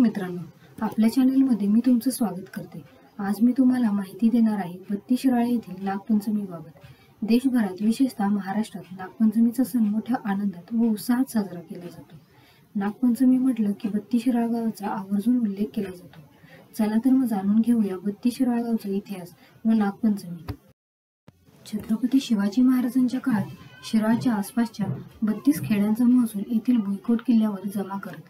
मित्रांनो, आपल्या चॅनलमध्ये मी तुमचं स्वागत करते। आज मी तुम्हाला माहिती देणार आहे बत्ती शिराळा येथील नागपंचमीबाबत। देशभरात विशेषतः महाराष्ट्रात नागपंचमीचा सण मोठ्या आनंदात व उत्साहात साजरा केला जातो। नागपंचमी म्हटलं की बत्ती शिराळा गावाचा आवर्जून उल्लेख केला जातो। चला तर मग जाणून घेऊया बत्ती शिराळा गावचा इतिहास व नागपंचमी। छत्रपती शिवाजी महाराजांच्या काळात शिराळाच्या आसपासच्या 32 खेड्यांचा महसूल येथील भुईकोट किल्ल्यावर जमा करत,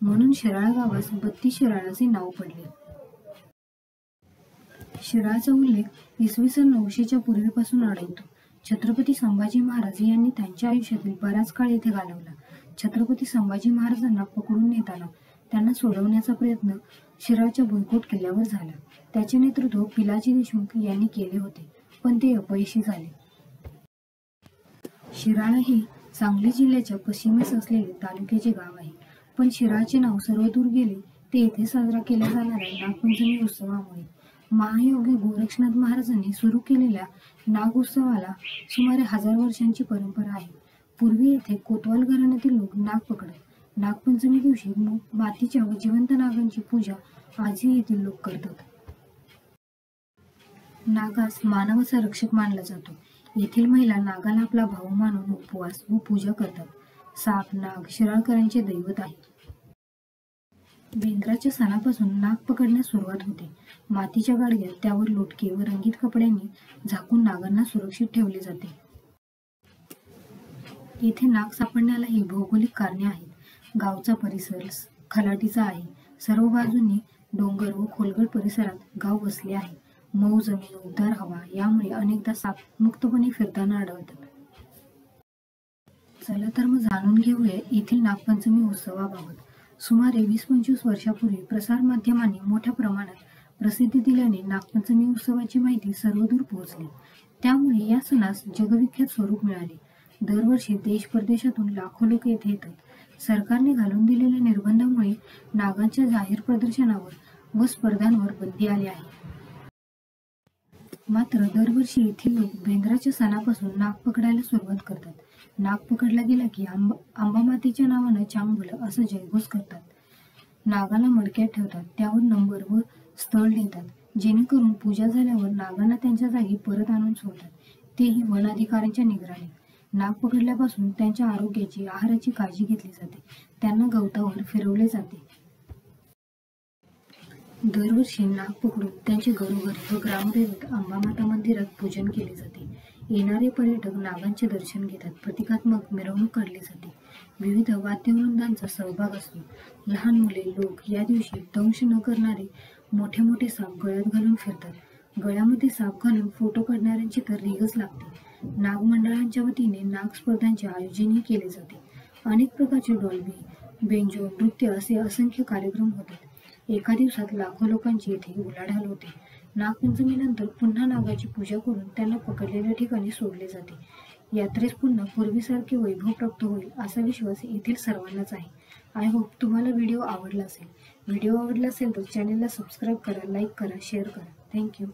म्हणून शिराळा गावास बत्ती शिराळा असे नाव पडले। शिराळाचा उल्लेख इसवी सन 900च्या पूर्वीपासून आढळतो। छत्रपती संभाजी महाराज यांनी त्यांच्या आयुष्यातील बराच काळ येथे घालवला। छत्रपती संभाजी महाराजांना पकडून नेताना त्यांना सोडवण्याचा प्रयत्न शिराळाच्या भुईकोट किल्ल्यावर झाला। त्याचे नेतृत्व पिलाजी देशमुख यांनी केले होते, पण ते अपयशी झाले। शिराळा हे सांगली जिल्ह्याच्या पश्चिमेस असलेले तालुक्याचे गाव आहे, पण शिराळाचे नाव सर्वदूर गेले ते येथे साजरा केल्या जाणाऱ्या नागपंचमी उत्सवामुळे। महायोगी गोरक्षनाथ महाराजांनी सुरू केलेल्या नाग उत्सवाला सुमारे 1000 वर्षांची परंपरा आहे। पूर्वी येथे कोतवाल घराण्यातील लोक नाग पकडत। नागपंचमी दिवशी मातीच्या व जिवंत नागांची पूजा आजही येथील लोक करतात। नागास मानवाचा रक्षक मानला जातो। येथील महिला नागाला आपला भाऊ मानून उपवास व पूजा करतात। साप नाग शिराळकरांचे दैवत आहे। बेंद्राच्या सणापासून नाग पकडण्यास सुरुवात होते। मातीच्या गाडग्यात त्यावर लोटके व रंगीत कपड्यांनी झाकून नागांना सुरक्षित ठेवले जाते। येथे नाग सापडण्यालाही भौगोलिक कारणे आहेत। गावचा परिसर खलाटीचा आहे। सर्व बाजूंनी डोंगर व खोलगट परिसरात गाव वसले आहे। मऊ जमीन, उबदार हवा यामुळे अनेकदा साप मुक्तपणे फिरताना आढळतात। चला तर मग जाणून घेऊया येथील नागपंचमी उत्सवाबाबत। सुमारे 20-25 वर्षापूर्वी प्रसार माध्यमांनी मोठ्या प्रमाणात प्रसिद्धी दिल्याने नागपंचमी उत्सवाची माहिती सर्वदूर पोहोचली। त्यामुळे या सणास जगविख्यात स्वरूप मिळाले। दरवर्षी देश परदेशातून लाखो लोक येथे येतात। सरकारने घालून दिलेल्या निर्बंधामुळे नागांच्या जाहीर प्रदर्शनावर व स्पर्धांवर बंदी आली आहे। मात्र दरवर्षी येथील लोक बेंद्राच्या सणापासून नाग पकडायला सुरुवात करतात। नाग पकडला गेला की आंबा मातेच्या नावानं चांगलं असं जयघोष करतात। नागाला मडक्यात ठेवतात, त्यावर नंबर व स्थळ लिहितात, जेणेकरून पूजा झाल्यावर नागांना त्यांच्या जागी परत आणून सोडतात, तेही वन अधिकाऱ्यांच्या निगराणीत। नाग पकडल्यापासून त्यांच्या आरोग्याची, आहाराची काळजी घेतली जाते। त्यांना गवतावर फिरवले जाते। दरवर्षी नाग पकडून त्यांचे घरोघरी व ग्रामदैवत अंबामाता मंदिरात पूजन केले जाते। येणारे पर्यटक नागांचे दर्शन घेतात। प्रतिकात्मक मिरवणूक काढली जाते। विविध वाद्यवृंदांचा सहभाग असतो। लहान मुले, लोक या दिवशी दंश न करणारे मोठे मोठे साप गळ्यात घालून फिरतात। गळ्यामध्ये साप घालून फोटो काढणाऱ्यांची तर रीगच लागते। नाग मंडळांच्या वतीने नाग स्पर्धांचे आयोजनही केले जाते। अनेक प्रकारचे डॉल्बी, बेंजो, नृत्य असे असंख्य कार्यक्रम होतात। एका दिवसात लाखो लोकांची येथे उलाढाल होते। नागपंचमीनंतर पुन्हा नागाची पूजा करून त्यांना पकडलेल्या ठिकाणी सोडले जाते। यात्रेस पुन्हा पूर्वीसारखे वैभव प्राप्त होईल असा विश्वास येथील सर्वांनाच आहे। आय होप तुम्हाला व्हिडिओ आवडला असेल। व्हिडिओ आवडला असेल तर चॅनलला सबस्क्राईब करा, लाईक करा, शेअर करा। थँक्यू।